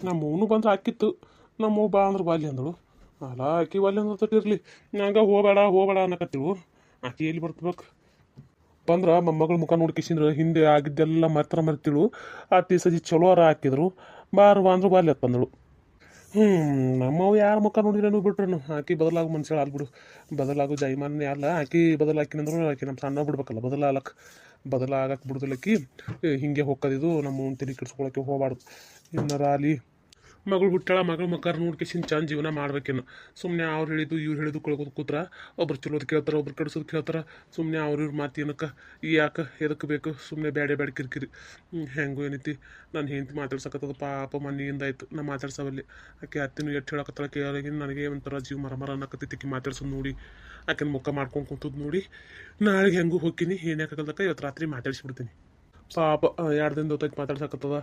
ನಮ್ಮ ಅವನು ಬಂದ್ರೆ ಹಾಕಿತ್ತು. ನಮ್ಮ ಬಾ ಅಂದ್ರೆ ಬಾಲ್ಯ ಅಂದಳು. ಅಲ್ಲ ಆಕಿ ಬಾಲ್ಯ ಅಂದ್ರೆ ತಟ್ಟಿರ್ಲಿ, ನಂಗೆ ಹೋಗಬೇಡ ಹೋಗಬೇಡ ಅನ್ನಕತ್ತಿವು. ಆಕಿ ಎಲ್ಲಿ ಬರ್ಬೇಕು ಬಂದ್ರೆ ಮೊಮ್ಮಗಳ ಮುಖ ನೋಡ್ಕಿಸಿಂದ್ರೆ ಹಿಂದೆ ಆಗಿದ್ದೆಲ್ಲ ಮಾತ್ರ ಮರ್ತಿಳು. ಆ ಸಜಿ ಚಲೋರ ಹಾಕಿದ್ರು. ಬಾರು ಅಂದ್ರೆ ಬಾಲ್ಯ ಬಂದಳು. ನಮ್ಮವು ಯಾರ ಮುಖ ನೋಡಿರನು ಬಿಟ್ರು ಆಕಿ ಬದಲಾಗು ಮನುಷ್ಯ ಅಲ್ಬಿಡು. ಬದಲಾಗು ಜೈಮಾನ್ಯ ಅಲ್ಲ ಆಕಿ ಬದಲಾಕಿನಂದ್ರು ಆಕಿ ನಮ್ಮ ಸಣ್ಣ ಬಿಡ್ಬೇಕಲ್ಲ ಬದಲಾಗಕ್ಕೆ ಬಿಡುದಿಲ್ಲಕ್ಕಿ. ಹಿಂಗೆ ಹೋಗೋದಿದು ನಮ್ಮ ತಲೆ ಕೆಡ್ಸ್ಕೊಳಕ್ಕೆ ಹೋಗಬಾರ್ದು. ಇನ್ನರ ಅಲ್ಲಿ ಮಗಳು ಹುಟ್ಟಾಳ, ಮಗಳು ಮಕ್ಕಾರ ನೋಡ್ಕೇಸಿನ ಚಂದ ಜೀವನ ಮಾಡ್ಬೇಕೇನು. ಸುಮ್ಮನೆ ಅವ್ರು ಹೇಳಿದ್ದು ಇವ್ರು ಹೇಳಿದ್ದು ಕಳ್ಕೊದು ಕೂತ್ರ ಒಬ್ರು ಚಲೋದು ಕೇಳ್ತಾರೆ, ಒಬ್ರು ಕೆಡ್ಸೋದು ಕೇಳ್ತಾರೆ. ಸುಮ್ಮನೆ ಇವ್ರ ಮಾತು ಏನಕ್ಕೆ ಯಾಕೆ ಎದಕ್ಕೆ ಬೇಕು, ಸುಮ್ಮನೆ ಬೇಡ ಬೇಡ ಕಿರಿಕಿರಿ. ಹೆಂಗೂ ಏನೈತಿ ನಾನು ಹೆಂಡತಿ ಮಾತಾಡ್ಸಕತ್ತದ ಪಾಪ ಮನೆಯಿಂದ ಆಯ್ತು ನಾ ಮಾತಾಡ್ಸವಲ್ಲಿ. ಆಕೆ ಹತ್ತಿನ ಎಷ್ಟು ಹೇಳಕತ್ತಾಳ ಕೇಳಾಗಿ ನನಗೆ ಒಂಥರ ಜೀವ ಮರ ಅನ್ನಕತ್ತೈತಿ. ಆಕೆ ಮಾತಾಡ್ಸೋದು ನೋಡಿ, ಆಕೆನ ಮುಖ ಮಾಡ್ಕೊಂಡು ಕುಂತದ್ದು ನೋಡಿ ನಾಳೆಗೆ ಹೆಂಗೂ ಹೋಗ್ತೀನಿ. ಏನಾಗಲ್ದಕ್ಕ ಇವತ್ತು ರಾತ್ರಿ ಮಾತಾಡ್ಸಿಬಿಡ್ತೀನಿ. ಪಾಪ 2 ದಿನ ಹೊತ್ತೈತೆ ಮಾತಾಡ್ಸಕತ್ತದ.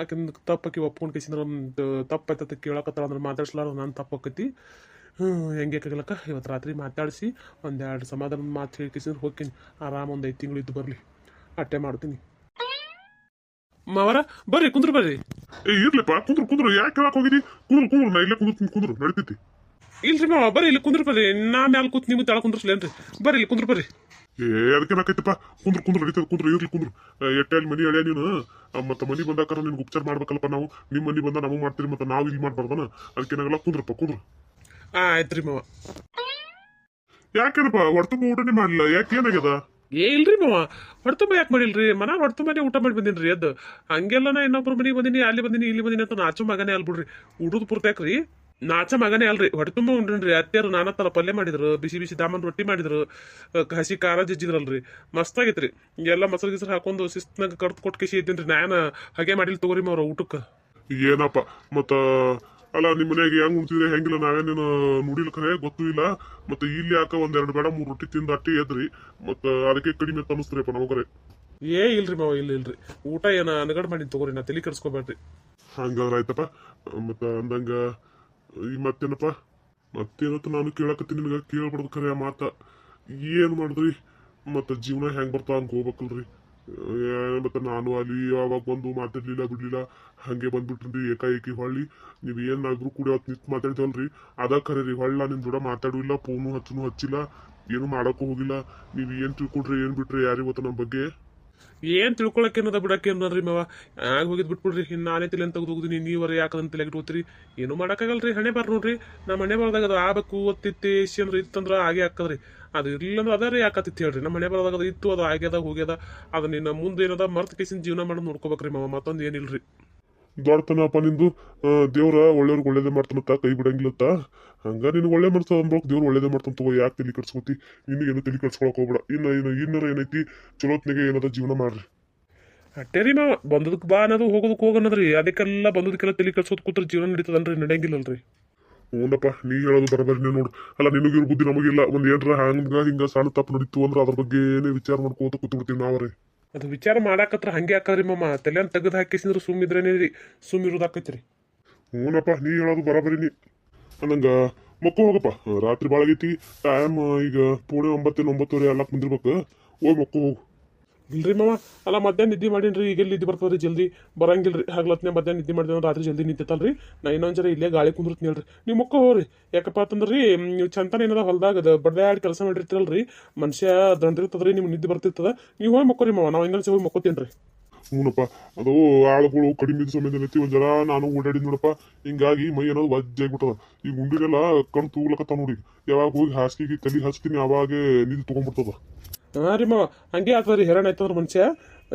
ಆಕಿನ ತಪ್ಪಕ್ಕೆ ಒಪ್ಕೊಂಡು ಕೇಸಿಂದ್ರೆ ಒಂದು ತಪ್ಪಾಯ್ತದ ಕೇಳಕತ್ತಾಳ ಅಂದ್ರೆ ಮಾತಾಡ್ಸ್ಲಾರ ನಾನು ತಪ್ಪಾಕೈತಿ. ಹೆಂಗೆ ಆಗಲಕ್ಕ ಇವತ್ತು ರಾತ್ರಿ ಮಾತಾಡಿಸಿ ಒಂದೆರಡು ಸಮಾಧಾನ ಮಾತು ಹೇಳಿ ಕೇಸಿಂದ್ರೆ ಹೋಗ್ತೀನಿ. ಆರಾಮ ಒಂದು 5 ತಿಂಗಳು ಇದ್ದು ಬರಲಿ, ಅಟ್ಟೆ ಮಾಡ್ತೀನಿ. ಮಾವರ ಬರ್ರಿ ಕುಂದ್ರು ಬರ್ರಿ. ಇರ್ಲಿಪ್ಪ ಕುಂದ್ರು ಯಾಕೆ ಕೇಳಕ್ ಹೋಗಿದಿ? ಕುಂದ್ರು ನಾ ಇಲ್ಲೇ ಕುಂದ್ರು ನಡೀತೈತಿ. ಇಲ್ರಿ ಮಾವ ಬರ್ರಿ ಇಲ್ಲಿ ಕುಂದ್ರು ಬರ್ರಿ. ನಾ ಮ್ಯಾಲ ಕೂತ್ ನಿಮ್ಗೆ ತಳ ಕುಂದ್ರಸ್ಲೇನ್ರಿ. ಬರ್ರಿ ಇಲ್ಲಿ ಕುಂದ್ರು ಬರ್ರಿ. ಅದಕ್ಕೆ ನಾಕೈತಪ್ಪ ಕುಂದ್ರು ನಡೀತದ ಇರ್ಲಿ ಕುಂದ್ರು. ಎಟ್ಟೆಲ್ಲಿ ಮನಿ ಅಳಿಯ ನೀನು ಮತ್ತೆ ಮನಿ ಬಂದಾಕಾರ ನಿನ್ಗೆ ಉಪಚಾರ ಮಾಡ್ಬೇಕಲ್ಲಪ್ಪ ನಾವು. ನಿಮ್ಮ ಮನಿ ಬಂದ ನಮಗೆ ಮಾಡ್ತೀರಿ ಮತ್ತೆ ನಾವು ಇಲ್ಲಿ ಮಾಡ್ಬಾರ್ದನ. ಅದಕ್ಕೇನಾಗಲ್ಲ ಕುಂದ್ರು. ಆಯ್ತ್ರಿ ಮಾವ. ಯಾಕೇನಪ್ಪ ಹೊಡ್ತುಂಬ ಊಟನೇ ಮಾಡ್ಲಿಲ್ಲ? ಯಾಕೆ ಏನಾಗ್ಯದ? ಇಲ್ರಿ ಮಾವ ಹೊಡ್ತುಂಬ ಯಾಕೆ ಮಾಡಿಲ್ರಿ? ಮನಾಗ ಹೊಡ್ತುಂಬನೇ ಊಟ ಮಾಡಿ ಬಂದಿನ್ರಿ. ಅದು ಹಂಗೆಲ್ಲ ನಾ ಇನ್ನೊಬ್ರು ಮನೆಗೆ ಬಂದಿನಿ, ಅಲ್ಲಿ ಬಂದಿನಿ, ಇಲ್ಲಿ ಬಂದಿನಿ ಅಂತ ನಾಚು ಮಗನೇ ಅಲ್ಬಿಡ್ರಿ. ಉಡುದು ಪೂರ್ತಾಕ್ರಿ ನಾಚ ಮಗನೇ ಅಲ್ರಿ. ಹೊಟ್ಟೆ ತುಂಬ ಉಂಡ್ರಿ. ಅತ್ತೆಯರು ನಾನಾ ಥರ ಪಲ್ಯ ಮಾಡಿದ್ರು, ಬಿಸಿ ಬಿಸಿ ದಾಮನ್ ರೊಟ್ಟಿ ಮಾಡಿದ್ರು, ಹಸಿ ಖಾರ ಜಜ್ಜಿದ್ರಲ್ರಿ. ಮಸ್ತಾಗೈತ್ರಿ. ಎಲ್ಲ ಮೊಸರು ಗಿಸರು ಹಾಕೊಂಡು ಶಿಸ್ತಿನಾಗ ಕಡ್ದು ಕೊಟ್ಟು ಕಿಸಿ ಇದ್ದೀನಿ. ನಾನು ಹಾಗೆ ಮಾಡಿಲ್ಲ ತಗೋರಿ ಅವ್ರ ಊಟಕ್ಕೆ. ಏನಪ್ಪ ಮತ್ತ ಅಲ್ಲ ನಿಮ್ಮ ಮನ್ಯಾಗ ಹೆಂಗ್ ಉಣ್ತಿದ್ರೆ ಹೆಂಗಿಲ್ಲ ನಾವೇನೇನು ನುಡಿಲ್ ಖರೆ ಗೊತ್ತೂ ಇಲ್ಲ. ಮತ್ತೆ ಇಲ್ಲಿ ಯಾಕ 1-2 ಬೇಡ 3 ರೊಟ್ಟಿ ತಿಂದ ಅಟ್ಟಿ ಎದ್ರಿ. ಮತ್ತ ಅದಕ್ಕೆ ಕಡಿಮೆ ತನಸ್ತ್ರಿಪ್ಪ ನಮಗರೆ. ಇಲ್ರಿ ಮಾವ ಇಲ್ರಿ. ಊಟ ಏನ ಅನಗಡ್ ಮಾಡಿ ತಗೋರಿ, ನಾ ತಲೆ ಕೆಡ್ಸ್ಕೊಬೇಡ್ರಿ. ಹಂಗಾದ್ರ ಆಯ್ತಪ್ಪ. ಮತ್ತ ಅಂದಂಗ ಈ ಮತ್ತೇನತ್ತ ನಾನು ಕೇಳಕತ್ತೀನಿ ನಿನಗ ಕೇಳ್ಬಾರ್ದು ಖರೆ ಆ ಮಾತ. ಏನ್ ಮಾಡಿದ್ರಿ ಮತ್ತ ಜೀವನ ಹೆಂಗ್ ಬರ್ತಾವ ಹಂಗ ಹೋಗ್ಬೇಕಲ್ರಿ. ಮತ್ತೆ ನಾನು ಅಲ್ಲಿ ಅವಾಗ ಬಂದು ಮಾತಾಡ್ಲಿಲ್ಲ ಬಿಡ್ಲಿಲ್ಲ, ಹಂಗೆ ಬಂದ್ಬಿಟ್ರಿ ಏಕಾಏಕಿ. ಹೊಳ್ಳಿ ನೀವ್ ಏನಾದ್ರು ಕೂಡ ನಿಂತು ಮಾತಾಡ್ತೇವಲ್ರಿ ಅದ ಖರೆ ರೀ. ಹೊಳ್ಳ ನಿನ್ ಕೂಡ ಮಾತಾಡೂ ಇಲ್ಲ, ಫೋನು ಹಚ್ಚಿಲ್ಲ, ಏನು ಮಾಡಕ್ಕೂ ಹೋಗಿಲ್ಲ. ನೀವ್ ಏನ್ ತಿಳ್ಕೊಂಡ್ರಿ ಏನ್ ಬಿಟ್ರಿ ಯಾರಿಗ್ ಗೊತ್ತ ನಮ್ಮ ಬಗ್ಗೆ. ಏನ್ ತಿಳ್ಕೊಳಕೇನದ ಬಿಡಕ್ಕೇನ್ರಿ ಮಾವ. ಆಗ ಹೋಗಿದ್ ಬಿಟ್ಬಿಡ್ರಿ. ಇನ್ನು ನಾನೇ ತಲೆ ಅಂತ ತೆಗೆದು ಹೋಗಿದ್ದೀನಿ, ನೀವರ ಯಾಕಂತ ತಲೆಗೆ ಇಟ್ಕೋತೀರಿ. ಏನು ಮಾಡೋಕ್ಕಾಗಲ್ರಿ. ಹಣೆ ಬಾರ್ ನೋಡ್ರಿ. ನಮ್ಮ ಹಣೆ ಬಾರ್ದಾಗ ಅದು ಆಗ್ಬೇಕು ಓದ್ತಿತ್ತು ಎಸಿ ಅಂದ್ರೆ ಇತ್ತಂದ್ರೆ ಹಾಗೆ ಹಾಕದ್ರಿ. ಅದು ಇರ್ಲಿಲ್ಲ ಅಂದ್ರೆ ಅದೇ ಯಾಕತ್ತಿತ್ತು ಹೇಳ್ರಿ. ನಮ್ಮ ಹಣೆ ಬಾರ್ದಾಗ ಅದು ಇತ್ತು, ಅದು ಆಗ್ಯದ ಹೋಗ್ಯದ. ಅದು ನಿನ್ನ ಮುಂದೆ ಏನದ ಮರ್ತ್ ಕೇಸಿನ ಜೀವನ ಮಾಡೋದು ನೋಡ್ಕೋಬೇಕ್ರಿ ಮಾವ, ಮತ್ತೊಂದು ಏನಿಲ್ರಿ. ದೊಡ್ಡತನಪ್ಪ ನಿಂದು. ದೇವ್ರ ಒಳ್ಳೆಯವ್ರಿಗೆ ಒಳ್ಳೇದೇ ಮಾಡ್ತಾನತ್ತ, ಕೈ ಬಿಡಂಗಿಲ್ಲತ್ತ. ಹಂಗ ನಿನ್ ಒಳ್ಳೆ ಮನ್ಸ ಅಂದ್ಬೇಕು ದೇವ್ರು ಒಳ್ಳೇದೇ ಮಾಡ್ತಾನ ತಗೋ. ಯಾಕೆ ತಲೆ ಕಟ್ಸ್ಕೊತಿ? ನಿನಗೇನು ತಲೆ ಕಟ್ಸ್ಕೊಳಕ್ ಹೋಗ್ಬೇಡ. ಇನ್ನರ ಏನೈತಿ ಚಲೋತ್ನಿಗೆ ಏನದ ಜೀವನ ಮಾಡ್ರಿ. ಅಟ್ಟೇರಿ ಮಾವ ಬಂದದಕ್ಕೆ ಬಾ ಅನ್ನೋದು ಹೋಗೋದಕ್ಕೆ ಹೋಗನ್ನದ್ರಿ. ಅದಕ್ಕೆಲ್ಲ ಬಂದದಕ್ಕೆಲ್ಲ ತಲೆ ಕಟ್ಸೋದು ಕೂತ್ರ ಜೀವನ ನಡೀತದನ್ರಿ, ನಡೆಯಂಗಿಲ್ಲಲ್ರಿ. ಹ್ಞೂನಪ್ಪ ನೀ ಹೇಳೋದು ಬರೋಬರಿ. ನೋಡು ಅಲ್ಲ ನಿನಗಿರೋ ಬುದ್ಧಿ ನಮಗಿಲ್ಲ. ಒಂದ್ ಏನ್ರ ಹಿಂಗ ಸಣ್ಣ ತಪ್ಪು ನಡೀತು ಅಂದ್ರೆ ಅದ್ರ ಬಗ್ಗೆ ಏನೇ ವಿಚಾರ ಮಾಡ್ಕೋತ ಕೂತ್ಬಿಡ್ತೀವಿ ನಾವ್ರಿ. ಅದು ವಿಚಾರ ಮಾಡಾಕತ್ರ ಹಂಗೆ ಹಾಕದ್ರಿ ಮಾಮ. ತಲೆಯನ್ನು ತೆಗೆದು ಹಾಕಿಸಿದ್ರೆ ಸುಮ್ಮಿದ್ರೇನೇ ರೀ, ಸುಮ್ಮಿರೋದಾಕೈತ್ರಿ. ಹ್ಞೂನಪ್ಪ ನೀ ಹೇಳೋದು ಬರೋಬರಿನಿ. ಅನ್ನಂಗ ಮಕ್ಕಳು ಹೋಗಪ್ಪ, ರಾತ್ರಿ ಭಾಳ ಆಗೈತಿ. ಟೈಮ್ ಈಗ ಪೂಣೆ 9-9:30 ಎಲ್ಲ ಕುಂದಿರ್ಬೇಕು. ಹೋಗಿ ಮಕ್ಕಳು ಹೋಗು. ಇಲ್ರಿ ಮಾವ ಅಲ್ಲ ಮಧ್ಯಾಹ್ನ ನಿದ್ದೆ ಮಾಡೀನಿ. ಈಗ ನಿದ್ದೆ ಬರ್ತದ್ರಿ ಜಲ್ದಿ ಬರಂಗಿಲ್ರಿ. ಹಗ್ಲತ್ನೇ ಮಧ್ಯಾಹ್ನ ನಿದ್ದೆ ಮಾಡಿದ್ರೆ ರಾತ್ರಿ ಜಲ್ದಿ ನಿಂತೈತಲ್ರಿ. ನಾ ಇನ್ನೊಂದು ಜರ ಇಲ್ಲೇ ಗಾಳಿ ಕುಂದಿರ್ತೀನಿ ಹೇಳ್ರಿ. ನೀವು ಮಕ್ಕ ಹೋಗ್ರಿ. ಯಾಕಪ್ಪ ಅಂತಂದ್ರಿ ನೀವು ಚಂತನ ಏನದ ಹೊಲ್ದಾಗ ಬಡ್ದಾಡಿ ಕೆಲಸ ಮಾಡಿರ್ತೀರಲ್ರಿ, ಮನುಷ್ಯ ದಂಡಿರ್ತದ್ರಿ, ನಿಮ್ಗೆ ನಿದ್ದೆ ಬರ್ತಿರ್ತದ. ನೀವು ಹೋಗಿ ಮಕ್ಕೋರಿ ಮಾವ, ನಾವು ಇನ್ನೊಂದ್ಸ ಹೋಗಿ ಮಕ್ಕೋತೀನಿ ರೀ. ಹ್ಞೂನಪ್ಪ ಅದು ಆಳುಗಳು ಕಡಿಮೆ ಇದ್ದ ಸಮಯದಲ್ಲಿ ಐತಿ. ಒಂದ್ ಜರ ನಾನು ಓಡಾಡಿ ನೋಡಪ್ಪ, ಹಿಂಗಾಗಿ ಮೈ ಅನ್ನೋದು ವಜ್ಜಾಗ್ಬಿಟ್ಟದ. ಈಗ ಉಂಡಿಗೆಲ್ಲ ಕಣ್ ತೂಗ್ಲಕತ್ತ ನೋಡಿ. ಯಾವಾಗ ಹೋಗಿ ಹಾಸಿಗೆ ತಲೆ ಹಚ್ತೀನಿ ಅವಾಗ ನಿದ್ದೆ ತೊಗೊಂಡ್ಬಿಡ್ತದ. ಹಾಂ ರೀ ಮಾವ ಹಂಗೆ ಆಗ್ತದ್ರಿ. ಹೆರಾಣ ಆಯ್ತಂದ್ರೆ ಮನುಷ್ಯ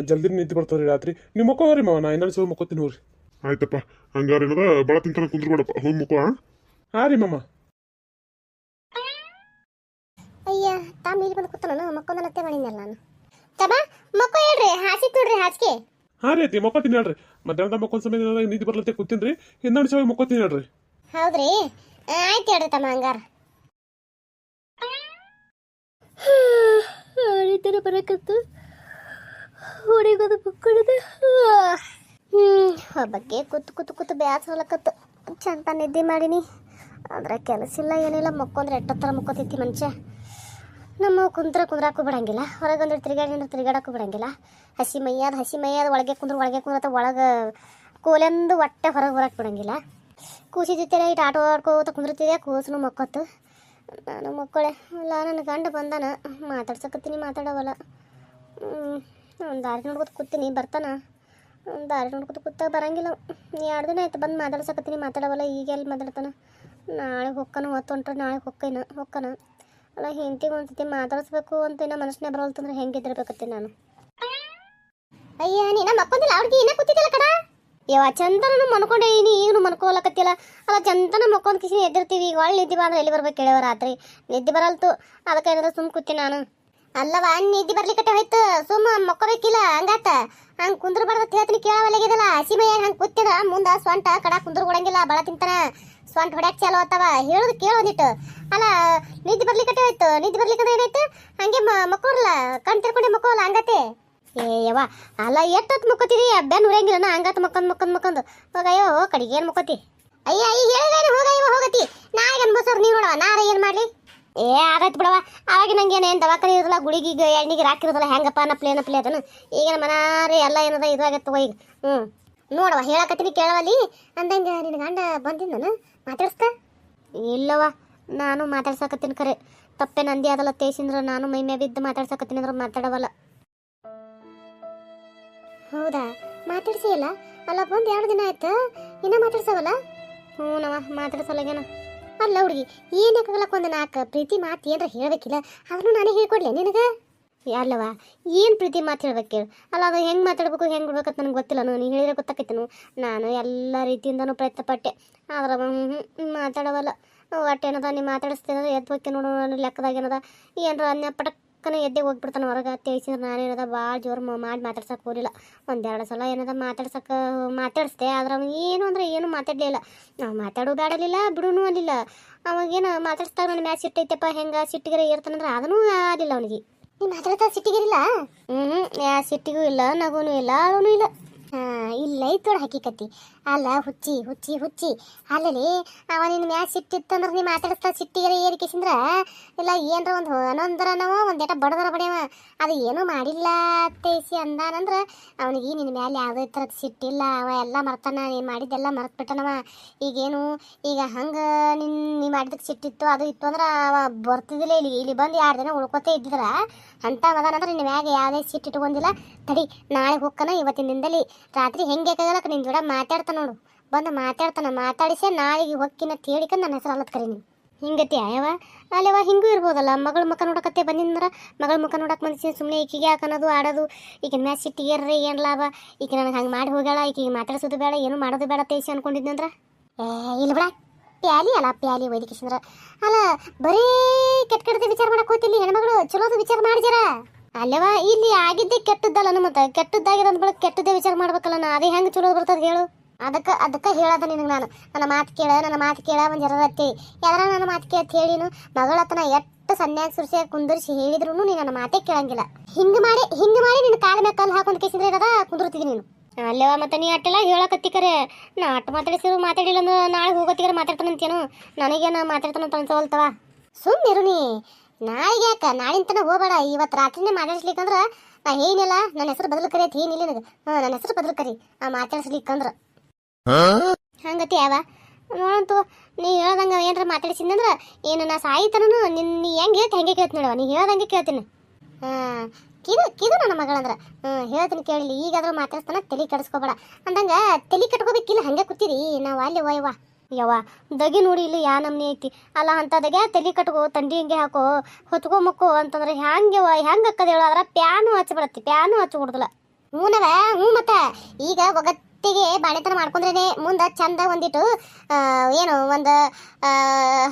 ಜಲ್ದಿ ನಿದ್ದೆ ಬರ್ತದ್ರಿ ರಾತ್ರಿ. ನೀವು ಮಕ್ಕೋ ಹೋಗ್ರಿ ಮಾವ, ನಾ ಇನ್ನೊಂದ್ಸ ಹೋಗಿ ಮಕ್ಕೋತೀನಿ ಹೋಗ್ರಿ. ಆಯ್ತಪ್ಪ ಹಂಗಾರ ಏನದ ಭಾಳ ತಿಂತಾನೆ ಕುಂದ್ರಬೇಡಪ್ಪ, ಹೋಗಿ ಮಕ್ಕೋ. ಹಾಂ ರೀ ಮಾಮ. ಅಯ್ಯ ತಾಮ್ ಇಲ್ಲಿ ಬಂದು ಕೂತಾನ ಮಕ್ಕೊಂದನತ್ತೆ ಮಾಡಿದ್ನಲ್ಲ ನಾನು. ತಮ್ಮ ಮಕ್ಕೋ ಹೇಳ್ರಿ, ಹಾಸಿಗೆ ನೋಡ್ರಿ ಹಾಸಿಗೆ. ಹಾಂ ರೀ ಐತಿ ಮಕ್ಕೋತೀನಿ ಹೇಳ್ರಿ. ಮಧ್ಯಾಹ್ನದ ಮಕ್ಕೊಂದು ಸಮಯದಾಗ ನಿದ್ದೆ ಬರ್ಲತ್ತೆ ಕೂತೀನಿ ರೀ. ಇನ್ನೊಂದು ಹೋಗಿ ಮಕ್ಕೋತೀನಿ ಹೇಳ್ರಿ. ಹೌದ್ರಿ ಆಯ್ತು ಹೇಳ್ರಿ ತಮ್ಮ ಹಂಗಾರ. ತರ ಬರಕತ್ತು ಹೊಡಿಗೋದು ಬುಕ್ಕಳದ. ಒಬ್ಬಕ್ಕೆ ಕೂತು ಬ್ಯಾಸ ಹೊಲಕತ್ತು. ಚಂತ ನಿದ್ದೆ ಮಾಡೀನಿ ಆದ್ರೆ ಕೆಲಸ ಇಲ್ಲ ಏನಿಲ್ಲ. ಮಕ್ಕೊಂದ್ರೆ ಎಟ್ಟತ್ತರ ಮಕ್ಕೋತೈತಿ ಮನುಷ್ಯ. ನಮ್ಮ ಕುಂದ್ರಾಕು ಬಿಡಂಗಿಲ್ಲ, ಹೊರಗಂದ್ರೆ ತಿರುಗಾಡಕ್ಕೂ ಬಿಡಂಗಿಲ್ಲ. ಹಸಿ ಮೈಯಾದ ಒಳಗೆ ಕುಂದ್ರತ ಒಳಗೆ ಸ್ಕೂಲಿಂದು ಹೊಟ್ಟೆ ಹೊರಗೆ ಬರಕ್ಕೆ ಬಿಡಂಗಿಲ್ಲ. ಕೂಸಿ ಜೊತೆ ಇಟ್ಟು ಆಟೋ ಆಡ್ಕೋತ ಕುಂದಿರ್ತಿದ್ದೆ, ಕೂಸನು ಮಕ್ಕೊತ್ತು. ನಾನು ಮಕ್ಕಳೆ ಅಲ್ಲ, ನನ್ನ ಗಂಡ ಬಂದಾನ, ಮಾತಾಡ್ಸಕತ್ತೀನಿ ಮಾತಾಡವಲ್ಲ. ದಾರಿ ನೋಡ್ಕೊತ ಕೂತೀನಿ, ಬರ್ತಾನ. ದಾರಿ ನೋಡ್ಕೊತ ಕೂತಾಗ ಬರಂಗಿಲ್ಲ. 2 ದಿನ ಆಯ್ತು ಬಂದು ಮಾತಾಡ್ಸಕತ್ತೀನಿ, ಮಾತಾಡವಲ್ಲ. ಈಗ ಎಲ್ಲಿ ಮಾತಾಡ್ತಾನ? ನಾಳೆ ಹೊಕ್ಕನ, ಹೊತ್ತೊಂಟ್ರೆ ನಾಳೆ ಹೊಕ್ಕನ. ಅಲ್ಲ, ಹೆಂಡತಿಗೆ ಒಂದ್ಸತಿ ಮಾತಾಡಿಸ್ಬೇಕು ಅಂತ ಇನ್ನೂ ಮನಸ್ಸಿನ ಬರಲ್ತಂದ್ರೆ ಹೆಂಗಿದ್ದಿರ್ಬೇಕತ್ತೀನಿ ನಾನು. ಅಯ್ಯ, ನೀನ ಮಕ್ಕೊಂದಿಲ್ಲ ಅವ್ರಿಗೆ ಇನ್ನೂ ಕೂತಿದ್ದಿಲ್ಲ ಕಡ. ಯಾವ ಚಂದನ ಮನ್ಕೊಂಡೆ ಈಗನು ಮನ್ಕೋಲಕತ್ತಿಲ್ಲ. ಅಲ್ಲ, ಚಂದನ ಮಕ್ಕೊಂದ್ ಕಿಸಿ ಎದ್ದಿರ್ತೀವಿ. ಈಗ ಒಳ್ಳೆ ನಿದ್ದೆ ಬಂದ್ರೆ ಎಲ್ಲಿ ಬರ್ಬೇಕು ಕೇಳವ? ರಾತ್ರಿ ನಿದ್ದೆ ಬರಲ್ತು, ಅದಕ್ಕೆ ಏನಾದ್ರು ಸುಮ್ ಕೂತಿ ನಾನು. ಅಲ್ಲವ, ನಿದ್ದೆ ಬರ್ಲಿಕ್ಕಟ್ಟೆ ಹೋಯ್ತು, ಸುಮ್ಮ ಮಕ್ಕೋಬೇಕಿಲ್ಲ. ಹಂಗಾತ ಹಂಗೆ ಕುಂದ್ರ ಬರ್ದ ಹೇಳ್ತೀನಿ, ಕೇಳವಲ್ಲಾಗಿದಲ್ಲ. ಹಸಿಮಯ್ಯ ಹಂಗೆ ಕೂತಿದ ಮುಂದೆ ಸ್ವಂಟ ಕಡ ಕುಂದ್ರ ಕೊಡಂಗಿಲ್ಲ, ಬಳ ತಿಂತಾನ. ಸ್ವಂಟ ಹೊಡ್ಯಾಕ್ ಚಾಲು ಆತವ, ಹೇಳೋದು ಕೇಳೋದಿಟ್ಟು. ಅಲ್ಲ, ನಿದ್ದೆ ಬರ್ಲಿಕ್ಕಟ್ಟೆ ಹೋಯ್ತು, ನಿದ್ದೆ ಬರ್ಲಿಕ್ಕಂದ್ರೆ ಏನಾಯ್ತು? ಹಂಗೆ ಮಕ್ಕೋರಲ್ಲ, ಕಣ್ ತಿರ್ಕೊಂಡೆ ಮಕ್ಕೋಲ್ಲ, ಹಂಗತೆ. ಯವ್ವ, ಅಲ್ಲ, ಎಷ್ಟೊತ್ತು ಮುಕ್ಕೋತಿದಿ? ಬೆನ್ನು ಉರಿಯಂಗಿಲ್ಲ ಹಂಗತ್ ಮಕ್ಕಂದು ಹೋಗಯ್ಯೋ ಕಡೆಗೆ ಏನು ಮುಕ್ಕೋತಿ? ಅಯ್ಯ ಹೇಳಿದೇನು ಹೋಗತಿ. ನಾಯಿಗೆ ಅನ್ಬೋಸರ್ ನೀವು ನೋಡವ, ನಾರ ಏನು ಮಾಡಲಿ? ಆಗೈತೆ ಬಿಡವ. ಅವಾಗ ನಂಗೆ ಏನು ದವಾಖಾನೆ ಇರೋದಿಲ್ಲ, ಗುಳಿಗೆ ಎಣ್ಣಿಗೆ ಹಾಕಿರೋದಿಲ್ಲ. ಹೆಂಗಪ್ಪ ನಪ್ಲೆ ಅದನ್ನು ಈಗೇನು ಮನಾರಿ ಎಲ್ಲ ಏನದ ಇದಾಗತ್ತವ ಈಗ. ನೋಡವ, ಹೇಳಕತ್ತೀನಿ ಕೇಳವಲ್ಲಿ ಅಂದಂಗೆ. ನಿನ್ನ ಗಂಡ ಬಂದಿದ್ದಾನ ಮಾತಾಡ್ಸ್ತ? ಇಲ್ಲವ, ನಾನು ಮಾತಾಡ್ಸಕತ್ತೀನಿ. ಖರೆ ತಪ್ಪೆ ನಂದಿ ಅದಲ್ಲ ತೇಸಿಂದ್ರ ನಾನು ಮೈಮೆ ಬಿದ್ದು ಮಾತಾಡ್ಸಕತ್ತೀನಿ ಅಂದ್ರೆ ಮಾತಾಡವಲ್ಲ. ಹೌದಾ, ಮಾತಾಡ್ಸಿ ಅಲ್ಲ. ಅಲ್ಲ, ಬಂದು 2 ದಿನ ಆಯ್ತು, ಇನ್ನೂ ಮಾತಾಡ್ಸವಲ್ಲ? ಹ್ಞೂನವ, ಮಾತಾಡ್ಸಲ್ಲಗೇನ. ಅಲ್ಲ ಹುಡುಗಿ, ಏನಕ್ಕಾಗಲಕ್ಕ ಒಂದು 4 ಪ್ರೀತಿ ಮಾತು ಏನಾರ ಹೇಳ್ಬೇಕಿಲ್ಲ? ಅದನ್ನು ನಾನೇ ಹೇಳ್ಕೊಡ್ಲೆ ನಿನಗೆ? ಅಲ್ಲವ, ಏನು ಪ್ರೀತಿ ಮಾತು ಹೇಳ್ಬೇಕು ಹೇಳು? ಅಲ್ಲ, ಅದು ಹೆಂಗೆ ಮಾತಾಡ್ಬೇಕು ಹೆಂಗೆ ಬಿಡ್ಬೇಕಂತ ನನಗೆ ಗೊತ್ತಿಲ್ಲ. ನೀನು ಹೇಳಿದ್ರೆ ಗೊತ್ತಾಕೈತನು. ನಾನು ಎಲ್ಲ ರೀತಿಯಿಂದನೂ ಪ್ರಯತ್ನ ಪಟ್ಟೆ, ಆದ್ರೆ ಮಾತಾಡವಲ್ಲ. ಒಟ್ಟು ಏನದ, ನೀ ಮಾತಾಡಿಸ್ತಿದ್ರೆ ಎದ್ದು ಹೋಗಿ ನೋಡು, ಲೆಕ್ಕದಾಗ ಏನದ ಏನಾರ ಅನ್ಯ ಪಟಕ್ಕನ ಎದ್ದೆ ಹೋಗ್ಬಿಡ್ತಾನೆ ಹೊರಗೆ. ತಿಳಿಸಿದ್ರೆ ನಾನೇನದ ಭಾಳ ಜೋರು ಮಾಡಿ ಮಾತಾಡ್ಸಕ್ಕೆ ಹೋಗಲಿಲ್ಲ. 1-2 ಸಲ ಏನದ ಮಾತಾಡಿಸ್ದೆ, ಆದ್ರೆ ಅವ್ನು ಏನು ಅಂದ್ರೆ ಏನು ಮಾತಾಡಲಿಲ್ಲ. ನಾವು ಮಾತಾಡೋ ಬೇಡಲಿಲ್ಲ, ಬಿಡೋನು ಅಲ್ಲಿಲ್ಲ. ಅವಾಗೇನು ಮಾತಾಡಿಸ್ದಾಗ ನನ್ನ ಮ್ಯಾಚ್ ಸಿಟ್ಟೈತಪ್ಪ, ಹೆಂಗೆ ಸಿಟ್ಟಿಗೆರೆ ಇರ್ತಾನಂದ್ರೆ ಅದನ್ನೂ ಆಗಿಲ್ಲ ಅವನಿಗೆ. ನೀ ಮಾತಾಡ್ತಾ ಸಿಟ್ಟಿಗಿರಿಲ್ಲ? ಯಾ ಸಿಟ್ಟಿಗೂ ಇಲ್ಲ, ನಗುನೂ ಇಲ್ಲ, ಅಳೂ ಇಲ್ಲ. ಇಲ್ಲ ಐತೋಡ ಹಕ್ಕಿಕತ್ತಿ. ಅಲ್ಲ, ಹುಚ್ಚಿ ಅಲ್ಲಲ್ಲಿ ಅವ ನಿನ್ನ ಮ್ಯಾಚ್ ಸಿಟ್ಟಿತ್ತಂದ್ರೆ ನೀ ಮಾತಾಡಿಸ್ತಾ ಸಿಟ್ಟಿಗೆರೆ ಏರಿಕೆಸಿಂದ್ರ ಇಲ್ಲ ಏನರ ಒಂದು ಅನ್ನೊಂದರ ನಾವು ಒಂದೇಟ ಬಡದರ ಬಡಿಯವ. ಅದು ಏನೂ ಮಾಡಿಲ್ಲ ತೇಸಿ ಅಂದಾನಂದ್ರೆ ಅವನಿಗೆ ನಿನ್ನ ಮ್ಯಾಲೆ ಯಾವುದೇ ಥರದ ಸಿಟ್ಟಿಲ್ಲ. ಅವ ಎಲ್ಲ ಮರ್ತಾನ, ನೀನು ಮಾಡಿದ್ದೆಲ್ಲ ಮರೆತ್ಬಿಟ್ಟನವ. ಈಗ ಹಂಗೆ ನೀ ಮಾಡಿದಕ್ಕೆ ಸಿಟ್ಟಿತ್ತು ಅದು ಇತ್ತು ಅಂದ್ರೆ ಅವ ಬರ್ತಿದ್ದಿಲ್ಲ. ಇಲ್ಲಿ ಬಂದು 2 ದಿನ ಉಳ್ಕೊತೇ ಇದ್ದಿದ್ರ ಅಂತ ಮದಾನಂದ್ರೆ ನಿನ್ನ ಮ್ಯಾಗೆ ಯಾವುದೇ ಸಿಟ್ಟು ಇಟ್ಕೊಂಡಿಲ್ಲ. ತಡಿ, ನಾಳೆ ಹೋಗ್ಕನ, ಇವತ್ತಿನ ದಿನದಲ್ಲಿ ರಾತ್ರಿ ಹೆಂಗೆ ಬೇಕಾಗಲ್ಲ ನಿನ್ನ ಜೋಡ ಮಾತಾಡ್ತಾನ ನೋಡು. ಬಂದು ಮಾತಾಡಿಸೇ ನಾಳೆಗೆ ಹೊಕ್ಕಿನ ತೇಳಿಕ ನನ್ನ ಹೆಸರು ಅಲ್ಲತ್ ಕರಿ. ನೀನು ಹಿಂಗತಿ ಅಯ್ಯವ? ಅಲ್ಲವ, ಹಿಂಗೂ ಇರ್ಬೋದಲ್ಲ. ಮಗಳ ಮುಖ ನೋಡಕತ್ತೆ ಬಂದಿಂದ್ರ ಮಗಳ ಮುಖ ನೋಡಕ್ಕೆ ಮನ್ಸಿನ ಸುಮ್ಮನೆ ಈಕಿಗೆ ಹಾಕೋದು ಆಡೋದು. ಈಗಿನ ಮ್ಯಾಚ್ ಸಿಟ್ಟಿಗೆರ್ರಿ ಏನು ಲಾಭ? ಈಗ ನನಗೆ ಹಂಗೆ ಮಾಡಿ ಹೋಗ್ಯಾಳ, ಈಕಿಗೆ ಮಾತಾಡ್ಸೋದು ಬೇಡ, ಏನು ಮಾಡೋದು ಬೇಡ ತೇಸಿ ಅನ್ಕೊಂಡಿದ್ನಂದ್ರ ಇಲ್ಲ ಬಿಡ. ಪ್ಯಾಲಿ ವೈದ್ಯಕೇಶಂದ್ರ ಅಲ್ಲ, ಬರೀ ಕೆಟ್ಟ ವಿಚಾರ ಮಾಡಕ್ ಹೋಗ್ತಿಲ್ಲಿ ಹೆಣ್ಮಗಳು. ಚಲೋದು ವಿಚಾರ ಮಾಡಿದಾರ ಅಲ್ಲವ. ಇಲ್ಲಿ ಆಗಿದ್ದೆ ಕೆಟ್ಟದ್ದಲ್ಲ, ಮತ್ತೆ ಕೆಟ್ಟದ್ದಾಗಿರೋ ಅಂದ್ಬಳಕ್ ಕೆಟ್ಟದ್ದೇ ವಿಚಾರ ಮಾಡ್ಬೇಕಲ್ಲ. ಅದೇ ಹೆಂಗೆ ಚಲೋ ಬರ್ತದೆ ಹೇಳು? ಅದಕ್ಕೆ ಹೇಳದ ನಿನಗೆ ನಾನು. ನನ್ನ ಮಾತು ಕೇಳ ಒಂದು ಎರರತ್ತಿ ಯಾರ ನನ್ನ ಮಾತು ಕೇಳ್ತ ಹೇಳಿನು. ಮಗಳತ್ತನ ಎಷ್ಟು ಸನ್ಯಾಗ ಸುರ್ಸಿಯಾಗಿ ಕುಂದರ್ಸಿ ಹೇಳಿದ್ರು ನೀನು ನನ್ನ ಮಾತೇ ಕೇಳಂಗಿಲ್ಲ. ಹಿಂಗೆ ಮಾಡಿ ನಿನ್ನ ಕಾಲ ಮ್ಯಾಗ ಕಲ್ಲು ಹಾಕೊಂಡು ಕೇಸಿದ್ರೆ ಇರೋದ ಕುಂದಿರ್ತಿದ್ದಿ ನೀನು. ಅಲ್ಲವ, ಮತ್ತೆ ನೀ ಅಟ್ಟೆಲ್ಲ ಹೇಳಕತ್ತಿ ಕರೆ. ನಾ ಅಟ್ಟು ಮಾತಾಡಿಲ್ಲ ಅಂದ್ರೆ ನಾಳೆ ಹೋಗೋತ್ತಿಗಾರ ಮಾತಾಡ್ತಾನಂತೇನು? ನನಗೇನು ಮಾತಾಡ್ತಾನಂತ ಅನ್ಸವಲ್ತವ. ಸುಮ್ಮನಿರು ನೀ. ನಾಳೆಗೆ ಯಾಕೆ? ನಾಳಿನ ತನಕ ಹೋಗಬೇಡ. ಇವತ್ತು ರಾತ್ರಿನೇ ಮಾತಾಡ್ಸ್ಲಿಕ್ಕಂದ್ರೆ ನಾ ಏನಿಲ್ಲ, ನನ್ನ ಹೆಸರು ಬದಲು ಕರಿ ಅಂತ ಏನಿಲ್ಲ ನಿನಗೆ. ನನ್ನ ಹೆಸರು ಬದಲು ಕರಿ ಮಾತಾಡ್ಸ್ಲಿಕ್ಕಂದ್ರೆ ಹಂಗತಿ ಯಾವ ನೋಡಂತು. ನೀ ಹೇಳ್ದಂಗೆ ಏನಾರ ಮಾತಾಡಿಸಿದಂದ್ರೆ ಏನು ನಾ ಸಾಯಿತನೂ ನೀ ಹೆಂಗೆ ಹೇಳ್ತಿ ಹೆಂಗೆ ಕೇಳ್ತೀನಿ ನೋಡವ. ನೀ ಹೇಳ್ದಂಗೆ ಕೇಳ್ತೀನಿ. ಕಿದು ನನ್ನ ಮಗಳಂದ್ರೆ ಹೇಳ್ತೀನಿ ಕೇಳಿಲ್ಲ. ಈಗಾದ್ರೂ ಮಾತಾಡ್ತಾನ, ತಲೆ ಕೆಡಿಸ್ಕೋಬೇಡ ಅಂದಂಗೆ. ತಲೆ ಕಟ್ಕೋಬೇಕಿಲ್ಲ, ಹಂಗೆ ಕೂತೀರಿ ನಾವು ಅಲ್ಲಿ ವಯವ್ವ. ಯವ್ವ, ದಗಿ ನೋಡಿ ಇಲ್ಲಿ ಯಾ ನಮ್ನಿ ಐತಿ. ಅಲ್ಲ, ಅಂಥದಾಗೆ ತಲೆ ಕಟ್ಕೋ, ತಂಡಿ ಹಿಂಗೆ ಹಾಕೋ, ಹೊತ್ಕೊ ಮಕ್ಕೋ ಅಂತಂದ್ರೆ ಹೆಂಗೆ ಅಕ್ಕದ ಹೇಳೋ? ಅದ್ರ ಪ್ಯಾನು ಹಚ್ಚಬಿಡತ್ತಿ, ಪ್ಯಾನು ಹಚ್ಕೊಡ್ದಲ್ಲ. ಹ್ಞೂನವ, ಮತ್ತೆ ಈಗ ಒಗತ್ತಿಗೆ ಬಾಳೆತನ ಮಾಡ್ಕೊಂಡ್ರೇನೆ ಮುಂದೆ ಚಂದ ಒಂದಿಟ್ಟು ಏನು ಒಂದು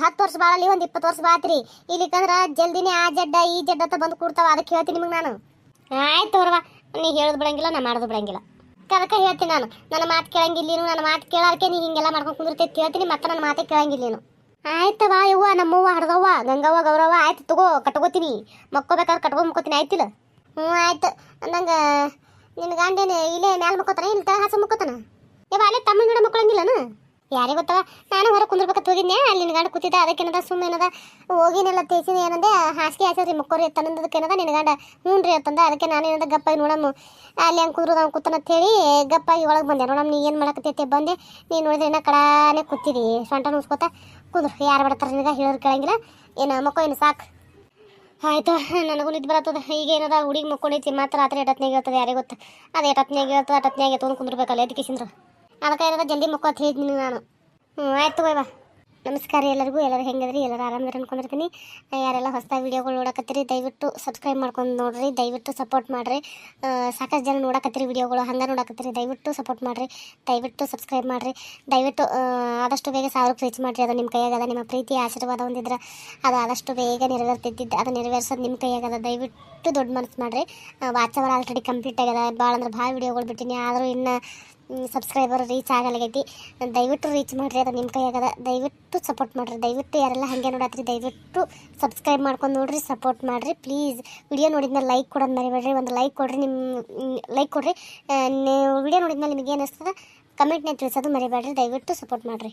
10 ವರ್ಷ ಬಾಳಲ್ಲಿ ಒಂದು 20 ವರ್ಷ ಬಾತ್ರಿ. ಇಲ್ಲಿಕಂದ್ರೆ ಜಲ್ದಿನೇ ಆ ಜಡ್ಡ ಈ ಜಡ್ಡ ಅಂತ ಬಂದು ಕೂಡ್ತಾವ. ಅದಕ್ಕೆ ಹೇಳ್ತೀನಿ ನಿಮಗೆ ನಾನು. ಆಯ್ತು ಅವ್ರವ, ನೀ ಹೇಳೋದು ಬಿಡಂಗಿಲ್ಲ, ನಾ ಮಾಡೋದು ಬಿಡಂಗಿಲ್ಲ. ಅದಕ್ಕೆ ಹೇಳ್ತೀನಿ ನಾನು. ನನ್ನ ಮಾತು ಕೇಳಂಗಿಲ್ಲ ನೀನು. ನನ್ನ ಮಾತು ಕೇಳೋದಕ್ಕೆ ನೀ ಹಿಂಗೆಲ್ಲ ಮಾಡ್ಕೊಂಡು ಕುಂದಿರ್ತೈತಿ ಹೇಳ್ತೀನಿ. ಮತ್ತೆ ನನ್ನ ಮಾತೇ ಕೇಳಂಗಿಲ್ಲ ನೀನು. ಆಯ್ತವ ಯವ್ವ, ನಮ್ಮವ್ವ ಹಡ್ದವ್ವ ಗಂಗವ್ವ ಗೌರವ. ಆಯ್ತು ತಗೋ, ಕಟ್ಕೋತೀನಿ. ಮಕ್ಕೋಬೇಕಾದ್ರೆ ಕಟ್ಕೊಂಡು ಮುಕ್ಕೋತೀನಿ. ಆಯ್ತಿಲ್ಲ? ಆಯ್ತು ಅಂದಂಗೆ. ನಿನ್ನ ಗಂಡೇನು ಇಲ್ಲೇ ಮ್ಯಾಲೆ ಮುಕ್ಕೋತಾನ, ಇಲ್ಲಿ ತಳ ಹಾಸ ಮುಕ್ಕೋತಾನ? ಯವ್ವ, ಅಲ್ಲೇ ತಮ್ಮನ ಗಿಡ ಮುಕ್ಕೊಳಂಗಿಲ್ಲನು? ಯಾರಿಗೆ ಗೊತ್ತವ, ನಾನು ಹೊರಗೆ ಕುಂದ್ರಬೇಕಂತ ಹೋಗಿದ್ನೆ, ಅಲ್ಲಿ ನಿನ್ಗಂಡ ಕೂತಿದ್ದ, ಅದಕ್ಕೇನದ ಸುಮ್ಮನೆ ಏನದ ಹೋಗಿನೆಲ್ಲ ತೇಸಿನ ಏನಂದೆ ಹಾಸಿಗೆ ಹಾಸರಿ ಮಕ್ಕೋರಿ ತನ್ನದಕ್ಕೇನದ ನಿನ್ಗಂಡ ಹ್ಞೂ ರೀ ಅಂತಂದ. ಅದಕ್ಕೆ ನಾನು ಏನದ ಗಪ್ಪಾಗಿ ನೋಡಮ್ಮ ಅಲ್ಲಿ ಹಂಗೆ ಕುಂದ್ರದ ಅವ್ನು ಕೂತನಂತ ಹೇಳಿ ಗಪ್ಪಾಗಿ ಒಳಗೆ ಬಂದೆ. ನೋಡಮ್ಮ ನೀ ಏನು ಮಾಡಕತ್ತೈತೆ ಬಂದೆ, ನೀನು ನೋಡಿದ್ರೆ ಇನ್ನ ಕಡಾನೆ ಕೂತಿದಿ ಸೊಂಟ ನುಸ್ಕೋತ ಕುಂದ್ರು. ಯಾರು ಬರ್ತಾರೆ ನಿನಗೆ ಹೇಳೋರು ಕೇಳಂಗಿಲ್ಲ, ಏನು ಮಕ್ಕೋ ಏನು ಸಾಕು ಆಯ್ತು. ನನಗೂ ನಿದ್ದು ಬರತ್ತದ. ಈಗ ಏನದ ಹುಡುಗಿ ಮಕ್ಕೊಂಡೈತಿ ಮಾತ್ರ ರಾತ್ರಿ ಎಟತ್ನಾಗ ಹೇಳ್ತದೆ, ಯಾರಿಗೆ ಗೊತ್ತ ಅದು ಎಟತ್ನಾಗ ಹೇಳ್ತದೆ, ಅಟತ್ನಾಗ ತೊಗೊಂಡು ಕುಂದ್ರಬೇಕಲ್ಲ ಅದಕ್ಕೆ ಕಿಸಿಂದ್ರು. ಅದಕ್ಕೆ ಏನದ ಜಲ್ದಿ ಮಕ್ಕೋ ಅಂತ ಹೇಳಿದ್ನಿ ನಾನು. ಆಯ್ತು ಬಾ. ನಮಸ್ಕಾರ ಎಲ್ಲರಿಗೂ. ಎಲ್ಲರೂ ಹೆಂಗದ್ರಿ? ಎಲ್ಲರೂ ಆರಾಮದಾರ ಅನ್ಕೊಂಡಿರ್ತೀನಿ. ಯಾರೆಲ್ಲ ಹೊಸದಾಗಿ ವೀಡಿಯೋಗಳು ನೋಡಕತ್ತೀರಿ ದಯವಿಟ್ಟು ಸಬ್ಸ್ಕ್ರೈಬ್ ಮಾಡ್ಕೊಂಡು ನೋಡ್ರಿ, ದಯವಿಟ್ಟು ಸಪೋರ್ಟ್ ಮಾಡಿರಿ. ಸಾಕಷ್ಟು ಜನ ನೋಡಕತ್ತೀರಿ ವೀಡಿಯೋಗಳು, ಹಂಗೆ ನೋಡಕತ್ತೀರಿ, ದಯವಿಟ್ಟು ಸಪೋರ್ಟ್ ಮಾಡಿರಿ, ದಯವಿಟ್ಟು ಸಬ್ಸ್ಕ್ರೈಬ್ ಮಾಡಿರಿ, ದಯವಿಟ್ಟು ಆದಷ್ಟು ಬೇಗ 1000 ರೀಚ್ ಮಾಡಿರಿ. ಅದು ನಿಮ್ಮ ಕೈಯಾಗದ. ನಿಮ್ಮ ಪ್ರೀತಿ ಆಶೀರ್ವಾದ ಹೊಂದಿದ್ರೆ ಅದು ಆದಷ್ಟು ಬೇಗ ನೆರವೇರ್ತಿದ್ದಿದ್ದು, ಅದು ನೆರವೇರ್ಸೋದು ನಿಮ್ಮ ಕೈಯಾಗದ. ದಯವಿಟ್ಟು ದೊಡ್ಡ ಮನಸ್ಸು ಮಾಡಿರಿ. ವಾಚ್ ಅವರ್ ಆಲ್ರೆಡಿ ಕಂಪ್ಲೀಟ್ ಆಗ್ಯದ. ಭಾಳ ಅಂದ್ರೆ ಭಾಳ ವೀಡಿಯೋಗಳು ಬಿಟ್ಟಿನಿ, ಆದರೂ ಇನ್ನು ಸಬ್ಸ್ಕ್ರೈಬರ್ ರೀಚ್ ಆಗಲಾಗೈತಿ. ದಯವಿಟ್ಟು ರೀಚ್ ಮಾಡಿರಿ, ಅದು ನಿಮ್ಮ ಕೈಯಾಗದ. ದಯವಿಟ್ಟು ಸಪೋರ್ಟ್ ಮಾಡಿರಿ. ದಯವಿಟ್ಟು ಯಾರೆಲ್ಲ ಹಾಗೆ ನೋಡತ್ರಿ ದಯವಿಟ್ಟು ಸಬ್ಸ್ಕ್ರೈಬ್ ಮಾಡ್ಕೊಂಡು ನೋಡಿರಿ, ಸಪೋರ್ಟ್ ಮಾಡಿರಿ ಪ್ಲೀಸ್. ವಿಡಿಯೋ ನೋಡಿದ್ಮೇಲೆ ಲೈಕ್ ಕೊಡೋದು ಮರಿಬೇಡ್ರಿ. ಒಂದು ಲೈಕ್ ಕೊಡಿರಿ, ನಿಮ್ಮ ಲೈಕ್ ಕೊಡಿರಿ. ನೀವು ವಿಡಿಯೋ ನೋಡಿದ್ಮೇಲೆ ನಿಮಗೆ ಏನು ಅನಿಸ್ತದೆ ಕಮೆಂಟ್ನಾಗ ತಿಳಿಸೋದು ಮರಿಬೇಡ್ರಿ. ದಯವಿಟ್ಟು ಸಪೋರ್ಟ್ ಮಾಡಿರಿ.